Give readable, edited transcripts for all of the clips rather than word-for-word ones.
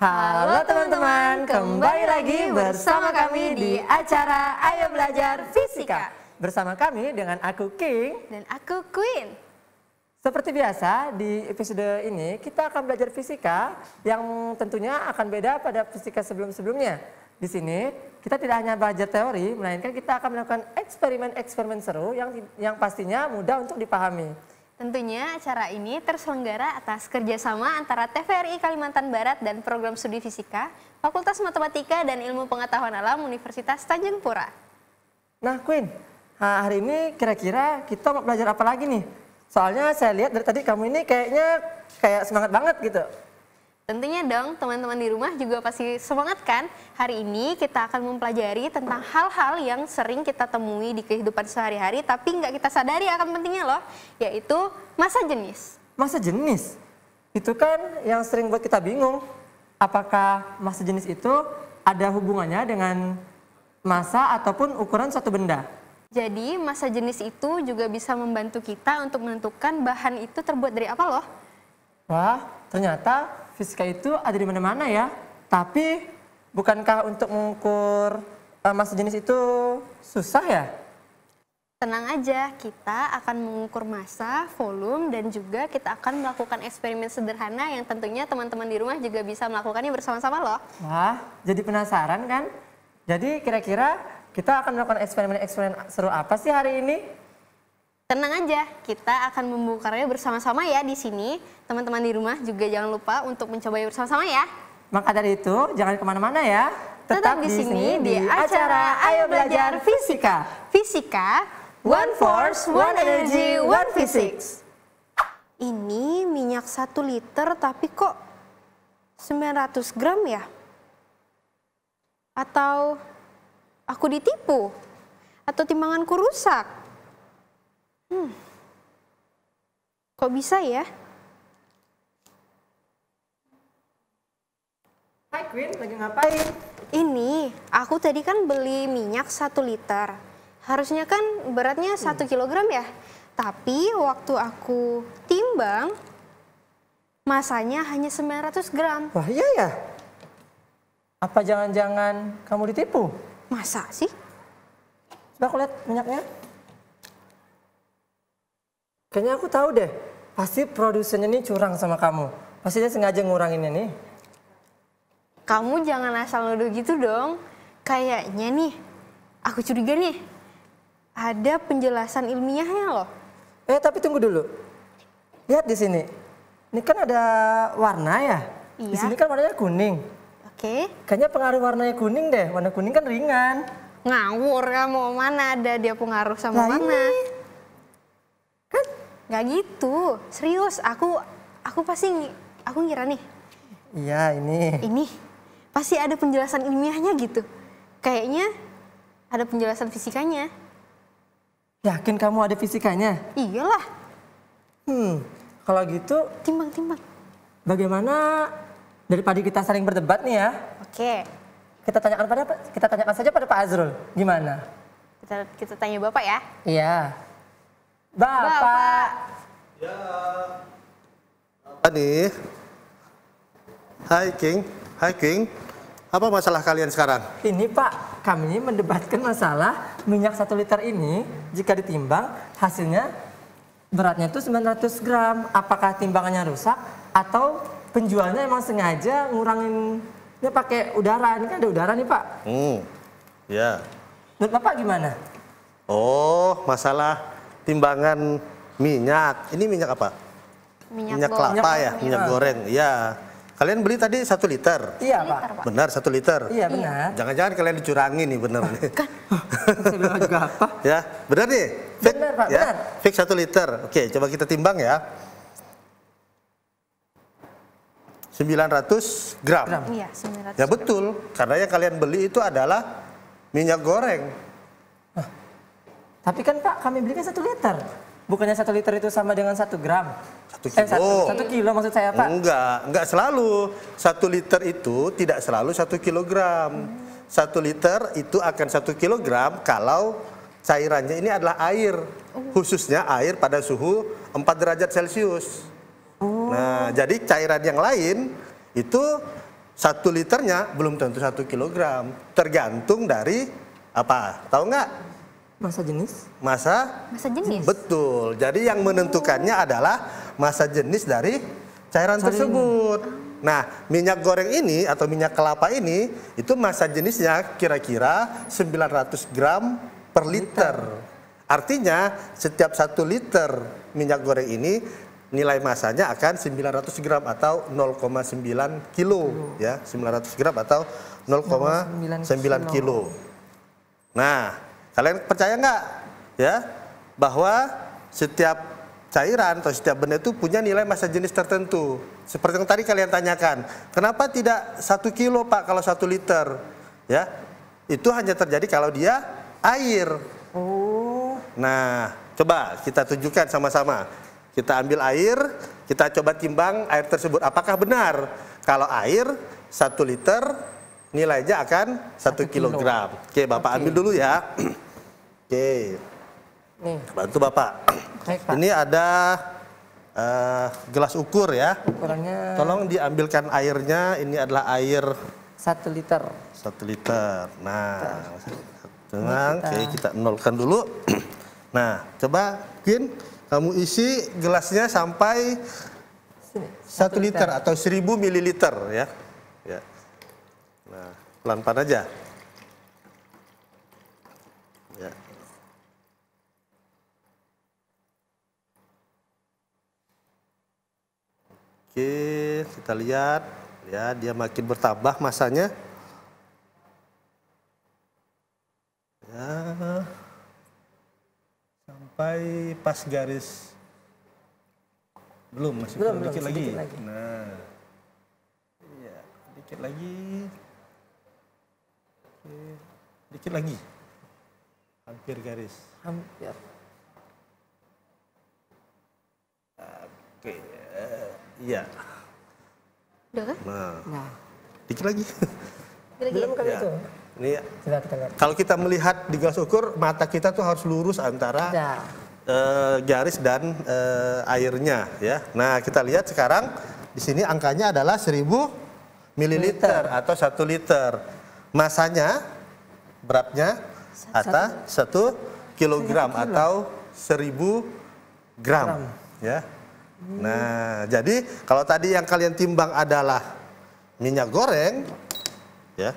Halo teman-teman, kembali lagi bersama kami di acara Ayo Belajar Fisika. Bersama kami dengan aku King dan aku Queen. Seperti biasa di episode ini kita akan belajar fisika yang tentunya akan beda pada fisika sebelum-sebelumnya. Di sini kita tidak hanya belajar teori, melainkan kita akan melakukan eksperimen-eksperimen seru yang pastinya mudah untuk dipahami. Tentunya acara ini terselenggara atas kerjasama antara TVRI Kalimantan Barat dan Program Studi Fisika, Fakultas Matematika dan Ilmu Pengetahuan Alam Universitas Tanjung Pura. Nah Queen, hari ini kira-kira kita mau belajar apa lagi nih? Soalnya saya lihat dari tadi kamu ini kayaknya semangat banget gitu. Tentunya dong, teman-teman di rumah juga pasti semangat kan? Hari ini kita akan mempelajari tentang hal-hal yang sering kita temui di kehidupan sehari-hari tapi nggak kita sadari akan pentingnya loh, yaitu massa jenis. Massa jenis? Itu kan yang sering buat kita bingung. Apakah massa jenis itu ada hubungannya dengan massa ataupun ukuran suatu benda? Jadi massa jenis itu juga bisa membantu kita untuk menentukan bahan itu terbuat dari apa loh. Wah, ternyata fisika itu ada di mana-mana ya. Tapi bukankah untuk mengukur massa jenis itu susah ya? Tenang aja, kita akan mengukur massa, volume, dan juga kita akan melakukan eksperimen sederhana yang tentunya teman-teman di rumah juga bisa melakukannya bersama-sama loh. Wah, jadi penasaran kan? Jadi kira-kira kita akan melakukan eksperimen-eksperimen seru apa sih hari ini? Tenang aja, kita akan membongkarnya bersama-sama ya di sini. Teman-teman di rumah juga jangan lupa untuk mencobanya bersama-sama ya. Maka dari itu, jangan kemana-mana ya. Tetap di sini di acara Ayo Belajar Fisika. Fisika, one force, one energy, one physics. Ini minyak 1 liter tapi kok 900 gram ya? Atau aku ditipu? Atau timbanganku rusak? Kok bisa ya? Hai Queen, lagi ngapain? Ini, aku tadi kan beli minyak 1 liter. Harusnya kan beratnya 1 kilogram ya. Tapi waktu aku timbang, masanya hanya 900 gram. Wah iya ya? Apa jangan-jangan kamu ditipu? Masa sih? Coba aku lihat minyaknya. Kayaknya aku tahu deh, pasti produsennya nih curang sama kamu. Pasti dia sengaja nguranginnya nih. Kamu jangan asal nuduh gitu dong. Kayaknya nih, aku curiga nih, ada penjelasan ilmiahnya loh. Tapi tunggu dulu. Lihat di sini. Ini kan ada warna ya? Di Iya. sini kan warnanya kuning. Oke. Kayaknya pengaruh warnanya kuning deh. Warna kuning kan ringan. Ngawur kamu, mana ada dia pengaruh sama Lah warna. ini. Kan? Gak gitu, serius. Aku ngira nih, Iya ini. ini pasti ada penjelasan ilmiahnya gitu. Kayaknya ada penjelasan fisikanya. Yakin kamu ada fisikanya? Iyalah, Kalau gitu timbang-timbang. bagaimana daripada kita saling berdebat nih ya? Oke, Kita tanyakan saja pada Pak Azrul. Gimana? kita tanya Bapak ya. Iya. Bapak. Ya. Apa nih? Hai King. Apa masalah kalian sekarang? Ini Pak, kami mendebatkan masalah minyak 1 liter ini jika ditimbang hasilnya beratnya itu 900 gram. Apakah timbangannya rusak atau penjualnya emang sengaja nguranginnya pakai udara? Ini kan ada udara nih Pak. Ya. Menurut Bapak gimana? Oh, masalah timbangan minyak. Ini minyak apa? Minyak kelapa ya, minyak goreng. Ya. Kalian beli tadi 1 liter? Iya Pak. Benar 1 liter? Iya benar. Jangan-jangan kalian dicurangi nih, bener nih. Saya bilang juga apa? Ya, benar nih? Fix, Benar Pak, ya? benar. Fix 1 liter. Oke, coba kita timbang ya. 900 gram. Iya, 900. Ya betul, karena yang kalian beli itu adalah minyak goreng. Tapi kan Pak, kami beli kan 1 liter. Bukannya 1 liter itu sama dengan 1 gram? 1 kilo. 1 kilo maksud saya Pak. Enggak selalu. 1 liter itu tidak selalu 1 kilogram. 1 liter itu akan 1 kilogram kalau cairannya ini adalah air. Khususnya air pada suhu 4 derajat Celcius. Nah, jadi cairan yang lain itu 1 liternya belum tentu 1 kilogram. Tergantung dari apa? Tahu nggak? Masa jenis? Masa jenis. Betul. Jadi yang menentukannya adalah masa jenis dari cairan tersebut. Nah, minyak goreng ini atau minyak kelapa ini itu masa jenisnya kira-kira 900 gram per liter. Artinya setiap 1 liter minyak goreng ini nilai masanya akan 900 gram atau 0,9 kilo ya, 900 gram atau 0,9 kilo. Nah, kalian percaya nggak ya bahwa setiap cairan atau setiap benda itu punya nilai massa jenis tertentu? Seperti yang tadi kalian tanyakan, kenapa tidak 1 kilo Pak kalau 1 liter? Ya, itu hanya terjadi kalau dia air. Oh. Nah, coba kita tunjukkan sama-sama. Kita ambil air, kita coba timbang air tersebut. Apakah benar kalau air 1 liter nilainya akan 1 kilogram? Oke, Bapak ambil dulu ya. Oke, Nih, bantu Bapak. baik, Pak. Ini ada gelas ukur ya. Ukurannya Tolong diambilkan airnya. Ini adalah air 1 liter. 1 liter. Nah, tenang. Oke, kita nolkan dulu. Nah, coba Queen, kamu isi gelasnya sampai 1 liter atau 1000 mililiter ya. Ya. Nah, pelan-pelan aja. Ya. Oke, kita lihat ya, dia makin bertambah masanya. Ya. Sampai pas garis. Masih Belum, dikit lagi. sedikit lagi. Nah. Iya, dikit lagi. Oke, dikit lagi. Hampir garis. Hampir. Oke. Iya. Udah kan? Nah, dikit lagi. Belum kan Ya. itu? Ini Coba kita lihat. kalau kita melihat di gelas ukur, mata kita tuh harus lurus antara Ya. garis dan airnya ya. Nah, kita lihat sekarang di sini angkanya adalah 1000 mililiter atau 1 liter. Masanya, beratnya atau 1 kilogram atau 1000 gram ya. Nah, jadi kalau tadi yang kalian timbang adalah minyak goreng ya.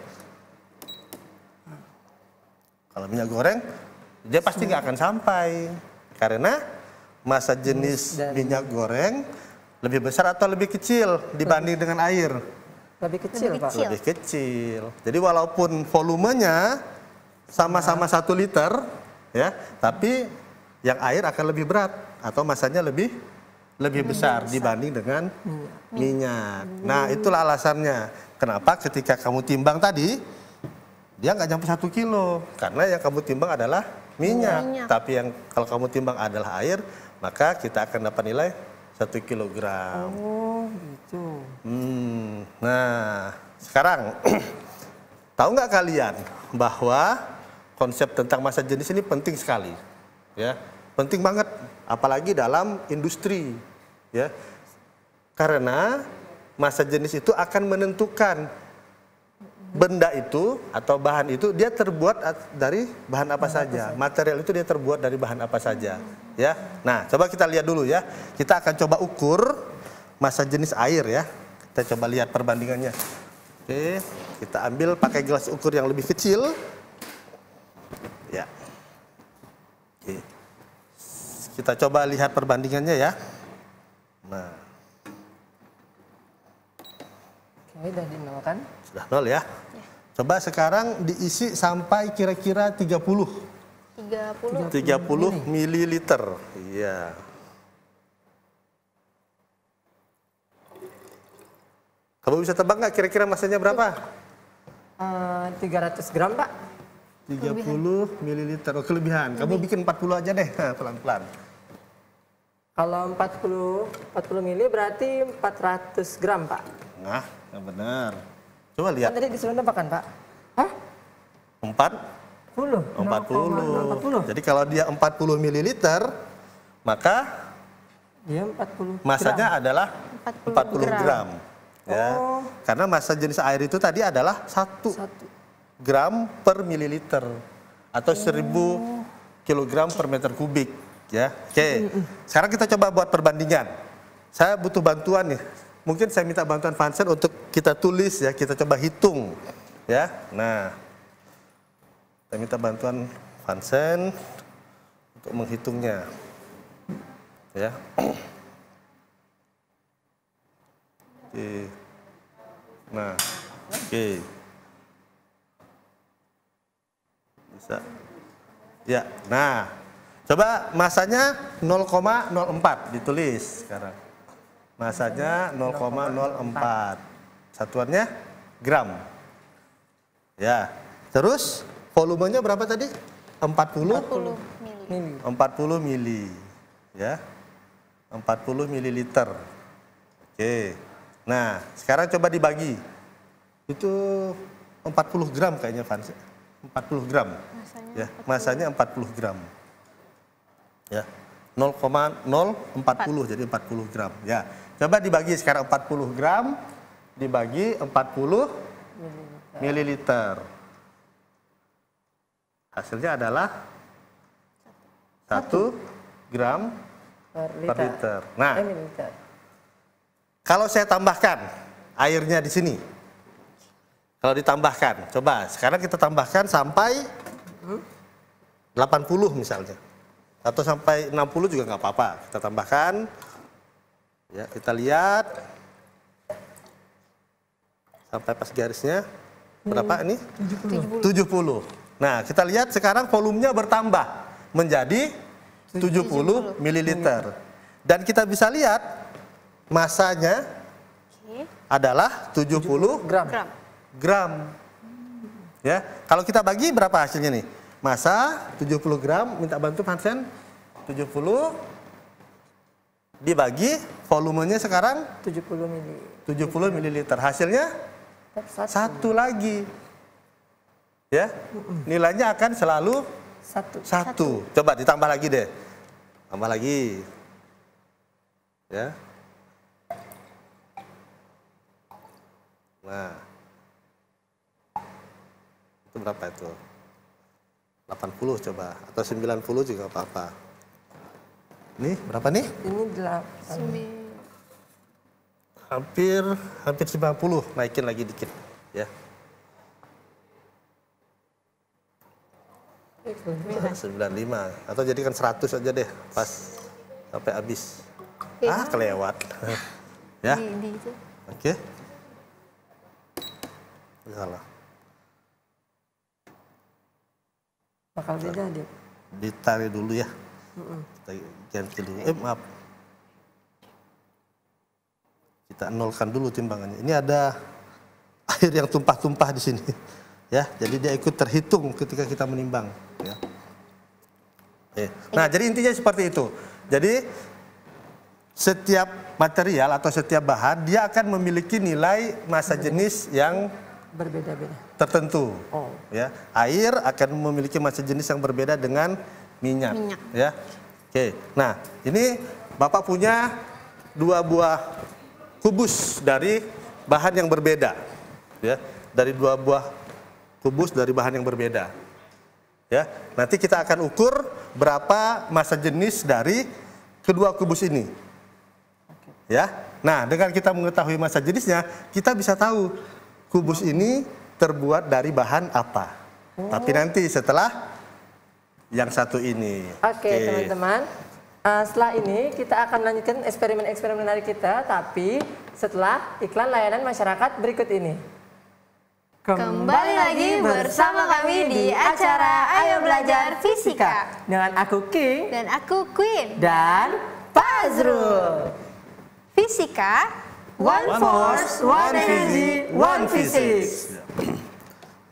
Kalau minyak goreng dia pasti nggak akan sampai. Karena massa jenis minyak goreng lebih besar atau lebih kecil dibanding dengan air? Lebih kecil, Pak. Lebih kecil. Jadi walaupun volumenya sama-sama 1 liter, ya, tapi yang air akan lebih berat atau massanya lebih besar dibanding dengan minyak. Nah, itulah alasannya. Kenapa ketika kamu timbang tadi, dia nggak nyampe 1 kilo. Karena yang kamu timbang adalah minyak. Tapi yang kalau kamu timbang adalah air, maka kita akan dapat nilai 1 kilogram. Oh, gitu. Nah, sekarang tahu nggak kalian bahwa konsep tentang massa jenis ini penting sekali, ya, penting banget, apalagi dalam industri, ya, karena massa jenis itu akan menentukan benda itu atau bahan itu dia terbuat dari bahan apa saja, material itu dia terbuat dari bahan apa saja, ya. Nah, coba kita lihat dulu ya, kita akan coba ukur massa jenis air ya. Kita coba lihat perbandingannya. Oke, kita ambil pakai gelas ukur yang lebih kecil. Ya. Oke. Kita coba lihat perbandingannya ya. Nah. Oke, udah di nol kan? Sudah 0 ya. Coba sekarang diisi sampai kira-kira 30 mililiter. Iya. Kamu bisa tebak nggak kira-kira masanya berapa? 300 gram, Pak. 30 mililiter. Oh, kelebihan. Kamu bikin 40 aja deh, pelan-pelan. Kalau 40 mili berarti 400 gram, Pak. Nah, yang benar. Coba lihat. Kan tadi disuruh nebakan, Pak. Hah? 40. 40. Jadi kalau dia 40 mililiter, maka dia 40 masanya adalah 40 gram. Ya. Karena massa jenis air itu tadi adalah 1 gram per mililiter atau 1000 kilogram per meter kubik. Ya, oke. Sekarang kita coba buat perbandingan. Saya butuh bantuan nih. Mungkin saya minta bantuan Vansen untuk kita tulis ya, kita coba hitung. Ya, nah, saya minta bantuan Vansen untuk menghitungnya. Ya. Oke. Nah, oke. Bisa. Ya, nah, coba masanya 0,04 ditulis sekarang. Masanya 0,04. Satuannya gram. Ya. Terus volumenya berapa tadi? 40 mili. Ya. 40 mililiter. Oke. Nah, sekarang coba dibagi. Itu 40 gram kayaknya, Vans. 40 gram. Ya, masanya 40 gram. Ya. 0,040 jadi 40 gram. Ya. Coba dibagi sekarang 40 gram dibagi 40 mililiter. Hasilnya adalah 1 gram per liter. Nah, kalau saya tambahkan airnya di sini, kalau ditambahkan, coba sekarang kita tambahkan sampai 80 misalnya, atau sampai 60 juga nggak apa-apa. Kita tambahkan, ya kita lihat sampai pas garisnya berapa ini? 70. Nah kita lihat sekarang volumenya bertambah menjadi 70 mililiter, dan kita bisa lihat masanya adalah 70 gram. Ya, kalau kita bagi berapa hasilnya nih? Massa 70 gram, minta bantu Vansen. 70 dibagi volumenya sekarang 70 mililiter. Hasilnya 1 lagi. Ya, nilainya akan selalu 1. Coba ditambah lagi deh. Tambah lagi. Ya. Nah, itu berapa itu? 80 coba, atau 90 juga apa-apa. Ini berapa nih? Ini 8. Hampir 90, naikin lagi dikit. Ya. 95, atau jadikan 100 aja deh, pas sampai habis. Kelewat. Ya. Oke. Salah. Bakal beda dia. Ditarik dulu ya. Kita ganti dulu. Maaf. Kita nolkan dulu timbangannya. Ini ada air yang tumpah-tumpah di sini. Ya, jadi dia ikut terhitung ketika kita menimbang. Ya. Nah, jadi intinya seperti itu. Jadi setiap material atau setiap bahan dia akan memiliki nilai massa jenis yang berbeda-beda tertentu. Ya, air akan memiliki massa jenis yang berbeda dengan minyak. Ya, oke. Nah, ini Bapak punya 2 buah kubus dari bahan yang berbeda. Ya, dari 2 buah kubus dari bahan yang berbeda. Ya, nanti kita akan ukur berapa massa jenis dari kedua kubus ini. Ya, nah dengan kita mengetahui massa jenisnya, kita bisa tahu kubus ini terbuat dari bahan apa. Tapi nanti setelah yang satu ini. Oke, teman-teman. Setelah ini kita akan lanjutkan eksperimen-eksperimen menarik kita, tapi setelah iklan layanan masyarakat berikut ini. Kembali lagi bersama kami di acara Ayo Belajar Fisika. Dengan aku King. Dan aku Queen. Dan Fazrul. Fisika, one force, one energy, one physics.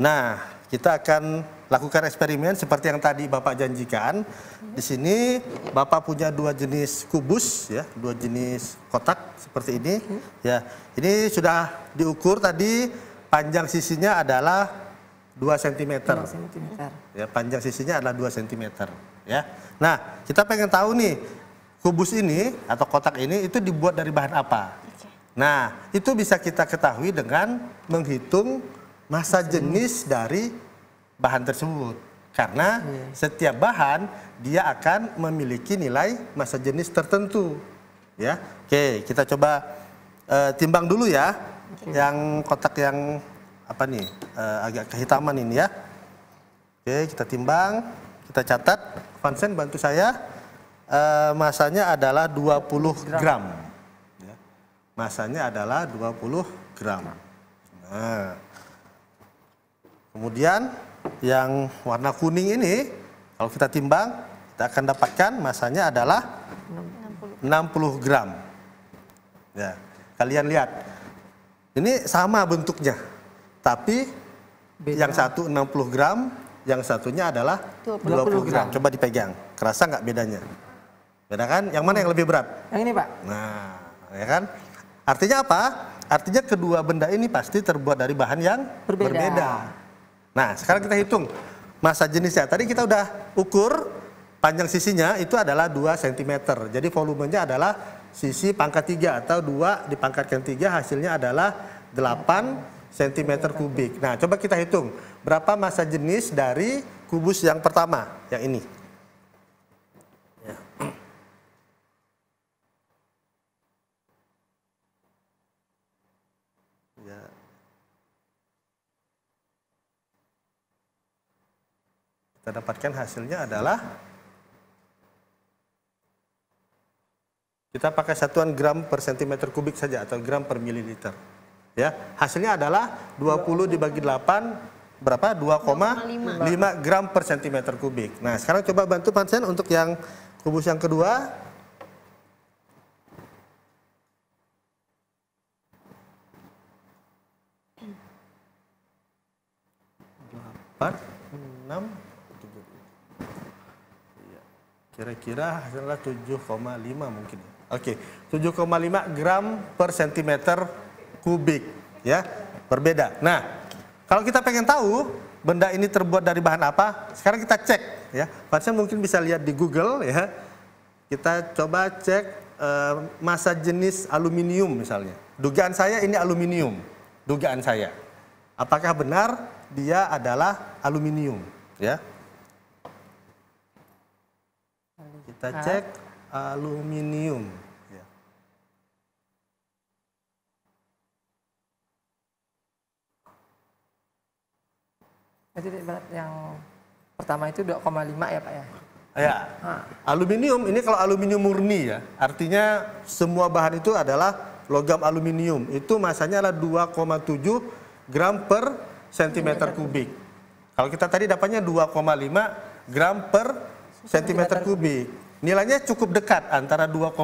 Nah, kita akan lakukan eksperimen seperti yang tadi Bapak janjikan. Di sini Bapak punya 2 jenis kubus, ya, 2 jenis kotak seperti ini. Ya, ini sudah diukur tadi, panjang sisinya adalah 2 cm. Ya, panjang sisinya adalah 2 cm. Ya, nah kita pengen tahu nih, kubus ini atau kotak ini itu dibuat dari bahan apa? Nah, itu bisa kita ketahui dengan menghitung massa jenis dari bahan tersebut. Karena setiap bahan dia akan memiliki nilai massa jenis tertentu. Ya, oke, kita coba timbang dulu ya. Yang kotak yang apa nih? Agak kehitaman ini ya. Oke, kita timbang, kita catat. Vansen bantu saya. Masanya adalah 20 gram. Ya. Masanya adalah 20 gram. Nah, kemudian yang warna kuning ini, kalau kita timbang, kita akan dapatkan masanya adalah 60 gram. Ya, kalian lihat, ini sama bentuknya, tapi yang satu 60 gram, yang satunya adalah 20 gram. Coba dipegang, kerasa nggak bedanya? Beda kan? Yang mana yang lebih berat? Yang ini, Pak. Nah, ya kan? Artinya apa? Artinya kedua benda ini pasti terbuat dari bahan yang berbeda. Nah, sekarang kita hitung massa jenisnya. Tadi kita udah ukur panjang sisinya itu adalah 2 cm. Jadi volumenya adalah sisi pangkat 3 atau 2 dipangkatkan 3 hasilnya adalah 8 cm kubik. Nah, coba kita hitung berapa massa jenis dari kubus yang pertama, yang ini. Ya. Ya. Kita dapatkan hasilnya adalah, kita pakai satuan gram per cm kubik saja atau gram per mililiter. Ya, hasilnya adalah 20 dibagi 8 berapa? 2,5 gram per cm kubik. Nah, sekarang coba bantu Vansen untuk yang kubus yang kedua. 6 kira-kira hasilnya 7,5 mungkin. Oke, 7,5 gram per centimeter kubik, ya, berbeda. Nah, kalau kita pengen tahu benda ini terbuat dari bahan apa, sekarang kita cek, ya. Vansen mungkin bisa lihat di Google, ya. Kita coba cek massa jenis aluminium misalnya. Dugaan saya ini aluminium, dugaan saya. Apakah benar dia adalah aluminium, ya? Kita cek aluminium. Ya. Jadi berat yang pertama itu 2,5 ya, Pak ya? Ya, aluminium ini kalau aluminium murni ya, artinya semua bahan itu adalah logam aluminium. Itu masanya adalah 2,7 gram per centimeter kubik. Kalau kita tadi dapatnya 2,5 gram per centimeter kubik. Nilainya cukup dekat antara 2,5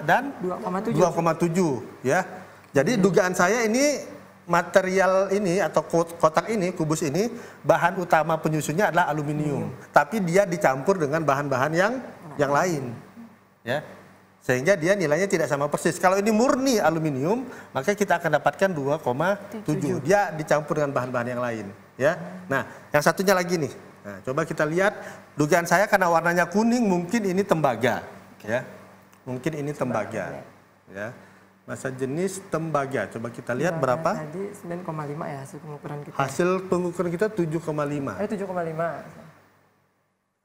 dan 2,7 ya. Jadi dugaan saya ini material ini atau kotak ini, kubus ini, bahan utama penyusunnya adalah aluminium. Tapi dia dicampur dengan bahan-bahan yang lain. Ya. Sehingga dia nilainya tidak sama persis. Kalau ini murni aluminium, maka kita akan dapatkan 2,7. Dia dicampur dengan bahan-bahan yang lain, ya. Nah, yang satunya lagi nih. Nah, coba kita lihat, dugaan saya karena warnanya kuning mungkin ini tembaga, ya. Mungkin ini tembaga. Ya. Massa jenis tembaga. Coba kita lihat berapa? Tadi 9,5 ya hasil pengukuran kita. Hasil pengukuran kita 7,5. 7,5.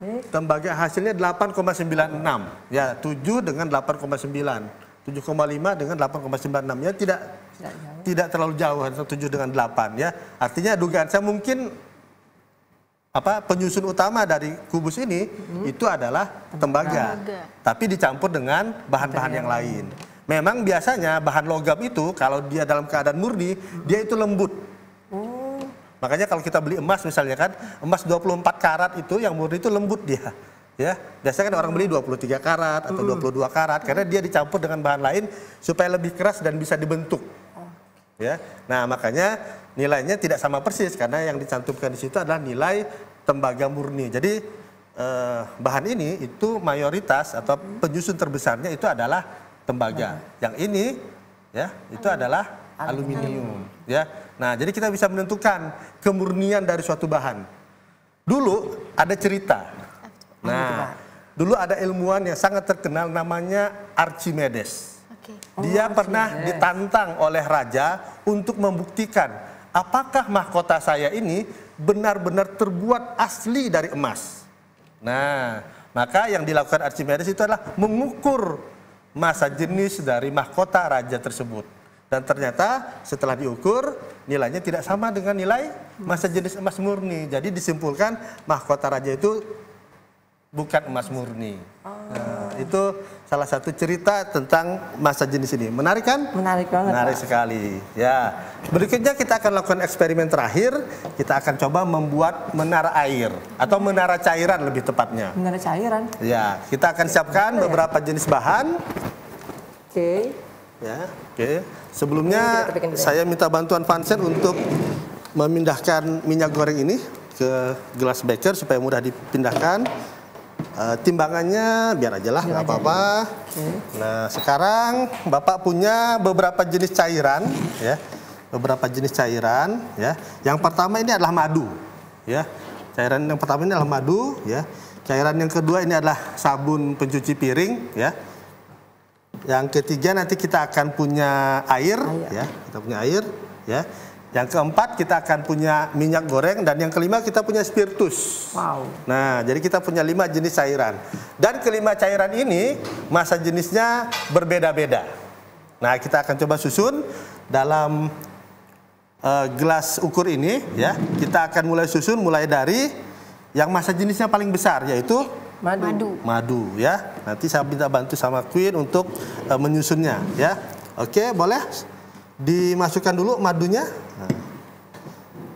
Ini tembaga hasilnya 8,96. Ya, 7 dengan 8,9. 7,5 dengan 8,96. Ya tidak terlalu jauh antara 7 dengan 8 ya. Artinya dugaan saya mungkin penyusun utama dari kubus ini itu adalah tembaga. Tapi dicampur dengan bahan-bahan yang lain. Memang biasanya bahan logam itu kalau dia dalam keadaan murni, dia itu lembut. Makanya kalau kita beli emas misalnya kan, emas 24 karat itu yang murni itu lembut dia. Ya, biasanya kan orang beli 23 karat atau 22 karat karena dia dicampur dengan bahan lain supaya lebih keras dan bisa dibentuk. Ya. Nah, makanya nilainya tidak sama persis karena yang dicantumkan di situ adalah nilai tembaga murni. Jadi bahan ini itu mayoritas atau penyusun terbesarnya itu adalah tembaga. Yang ini ya, itu adalah aluminium, ya. Nah, jadi kita bisa menentukan kemurnian dari suatu bahan. Dulu ada cerita. Nah, dulu ada ilmuwan yang sangat terkenal namanya Archimedes. Dia pernah ditantang oleh raja untuk membuktikan apakah mahkota saya ini benar-benar terbuat asli dari emas. Nah, maka yang dilakukan Archimedes itu adalah mengukur massa jenis dari mahkota raja tersebut. Dan ternyata setelah diukur nilainya tidak sama dengan nilai massa jenis emas murni. Jadi disimpulkan mahkota raja itu bukan emas murni. Nah, itu salah satu cerita tentang massa jenis ini. Menarik kan? Menarik banget. Menarik Pak. sekali. Ya. Berikutnya kita akan lakukan eksperimen terakhir. Kita akan coba membuat menara air atau menara cairan lebih tepatnya. Menara cairan. Ya, kita akan siapkan beberapa jenis bahan. Oke. Ya, oke. Sebelumnya Kita bikin dulu ya. saya minta bantuan Vincent untuk memindahkan minyak goreng ini ke gelas beker supaya mudah dipindahkan. Timbangannya biar aja lah, nggak apa-apa. Nah, sekarang Bapak punya beberapa jenis cairan, ya, beberapa jenis cairan, ya. Yang pertama ini adalah madu, ya. Cairan yang pertama ini adalah madu, ya. Cairan yang kedua ini adalah sabun pencuci piring, ya. Yang ketiga nanti kita akan punya air, ya. Kita punya air, ya. Yang keempat kita akan punya minyak goreng dan yang kelima kita punya spiritus. Wow. Nah, jadi kita punya 5 jenis cairan. Dan kelima cairan ini massa jenisnya berbeda-beda. Nah, kita akan coba susun dalam gelas ukur ini, ya. Kita akan mulai susun mulai dari yang massa jenisnya paling besar yaitu madu, ya. Nanti saya minta bantu sama Queen untuk menyusunnya, ya. Oke, boleh dimasukkan dulu madunya. Nah.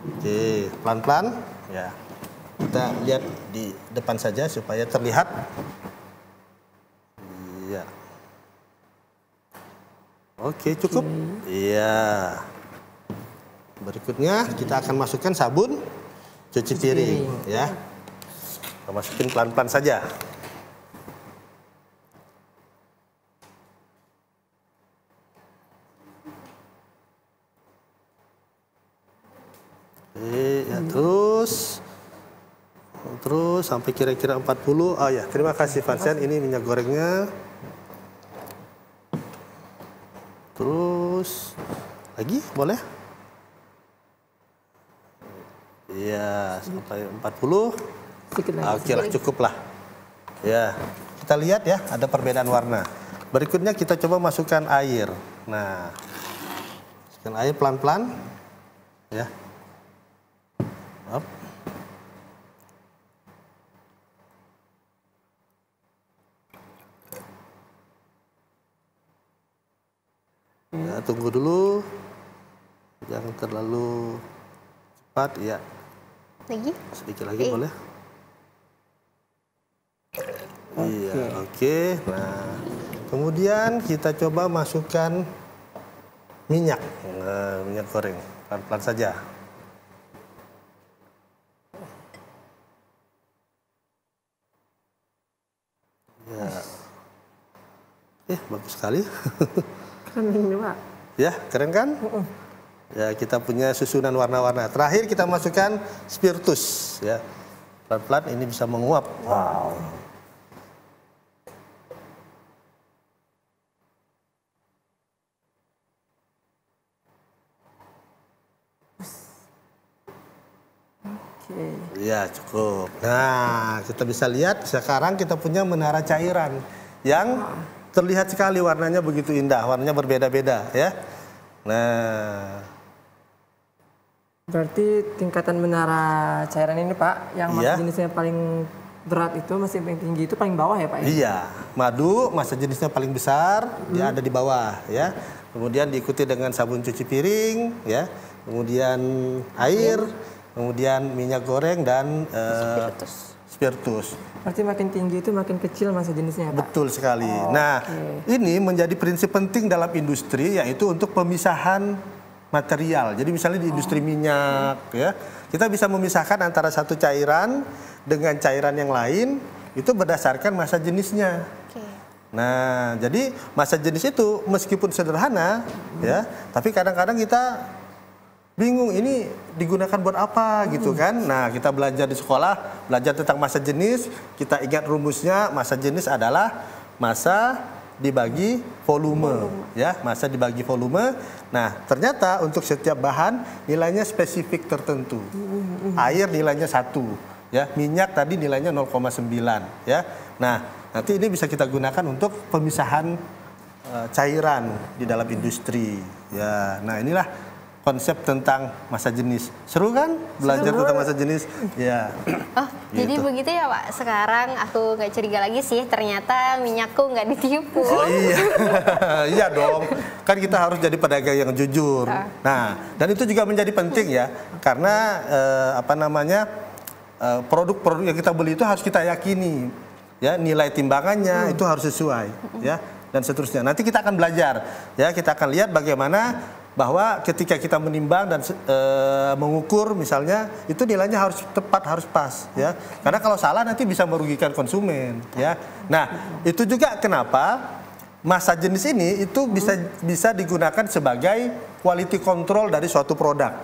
Oke, pelan-pelan, ya. Kita lihat di depan saja supaya terlihat. Iya. Oke, cukup. Iya. Berikutnya kita akan masukkan sabun cuci piring, ya. Kita masukin pelan-pelan saja. Ya, terus sampai kira-kira 40. Oh ya, terima kasih Vincent. Ini minyak gorengnya. Terus lagi boleh? Iya, sampai 40. Oke lah, cukup lah. Ya, kita lihat ya, ada perbedaan warna. Berikutnya kita coba masukkan air. Nah, masukkan air pelan-pelan, ya. Up. Ya, tunggu dulu, jangan terlalu cepat, ya. Lagi? Sedikit lagi boleh? Iya, oke. Nah, kemudian kita coba masukkan minyak, minyak goreng, pelan-pelan saja. Ya, bagus sekali. Keren ini, Pak. Ya, keren kan? Ya, kita punya susunan warna-warna. Terakhir kita masukkan spiritus, ya. Pelan-pelan ini bisa menguap. Wow. Ya, cukup. Nah, kita bisa lihat sekarang kita punya menara cairan yang terlihat sekali warnanya begitu indah, warnanya berbeda-beda, ya. Nah, berarti tingkatan menara cairan ini, Pak, yang massa jenisnya paling berat itu, masih paling tinggi itu paling bawah ya, Pak? Ya? Iya, madu massa jenisnya paling besar, dia ada di bawah, ya. Kemudian diikuti dengan sabun cuci piring, ya. Kemudian air, kemudian minyak goreng dan spiritus. Berarti makin tinggi itu makin kecil massa jenisnya, Pak? Betul sekali. Nah, ini menjadi prinsip penting dalam industri, yaitu untuk pemisahan material. Jadi misalnya di industri minyak, ya, kita bisa memisahkan antara satu cairan dengan cairan yang lain itu berdasarkan massa jenisnya. Nah, jadi massa jenis itu meskipun sederhana, ya, tapi kadang-kadang kita bingung ini digunakan buat apa gitu kan. Nah, kita belajar di sekolah, belajar tentang massa jenis, kita ingat rumusnya, massa jenis adalah massa dibagi volume. Ya, massa dibagi volume. Nah, ternyata untuk setiap bahan nilainya spesifik tertentu. Air nilainya 1, ya. Minyak tadi nilainya 0,9, ya. Nah, nanti ini bisa kita gunakan untuk pemisahan cairan di dalam industri. Ya, nah inilah konsep tentang massa jenis. Seru kan belajar tentang massa jenis? Ya. Oh, jadi begitu ya Pak. Sekarang aku nggak curiga lagi sih. Ternyata minyakku nggak ditipu. Oh iya, iya dong. Kan kita harus jadi pedagang yang jujur. Nah, dan itu juga menjadi penting ya, karena produk-produk yang kita beli itu harus kita yakini. Ya, nilai timbangannya itu harus sesuai. Ya, dan seterusnya. Nanti kita akan belajar. Ya, kita akan lihat bagaimana bahwa ketika kita menimbang dan mengukur misalnya itu nilainya harus tepat, harus pas, ya. Karena kalau salah nanti bisa merugikan konsumen, ya. Nah, itu juga kenapa massa jenis ini itu bisa digunakan sebagai quality control dari suatu produk.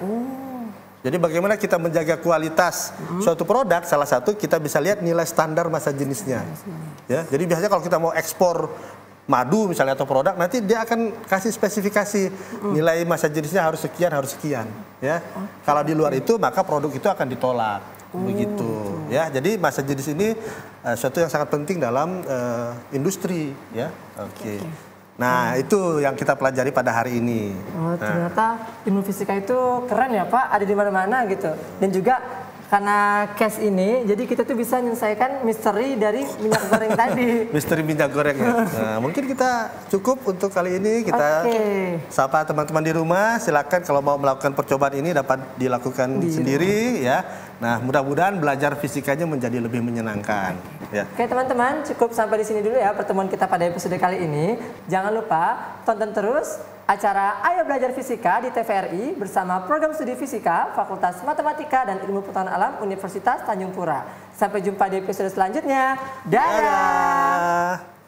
Jadi bagaimana kita menjaga kualitas suatu produk, salah satu kita bisa lihat nilai standar massa jenisnya. Ya, jadi biasanya kalau kita mau ekspor madu misalnya atau produk, nanti dia akan kasih spesifikasi nilai massa jenisnya harus sekian, ya. Kalau di luar itu maka produk itu akan ditolak, begitu, ya. Jadi massa jenis ini suatu yang sangat penting dalam industri, ya. Oke. Nah, itu yang kita pelajari pada hari ini. Oh, ternyata ilmu fisika itu keren ya Pak, ada di mana-mana gitu. Dan juga karena case ini, jadi kita tuh bisa menyelesaikan misteri dari minyak goreng tadi. Misteri minyak goreng ya. Nah, mungkin kita cukup untuk kali ini. Kita sapa teman-teman di rumah. Silakan kalau mau melakukan percobaan ini dapat dilakukan sendiri ya. Nah, mudah-mudahan belajar fisikanya menjadi lebih menyenangkan. Ya. Oke teman-teman, cukup sampai di sini dulu ya pertemuan kita pada episode kali ini. Jangan lupa tonton terus acara Ayo Belajar Fisika di TVRI bersama program studi fisika Fakultas Matematika dan Ilmu Pengetahuan Alam Universitas Tanjung Pura. Sampai jumpa di episode selanjutnya. Dadah!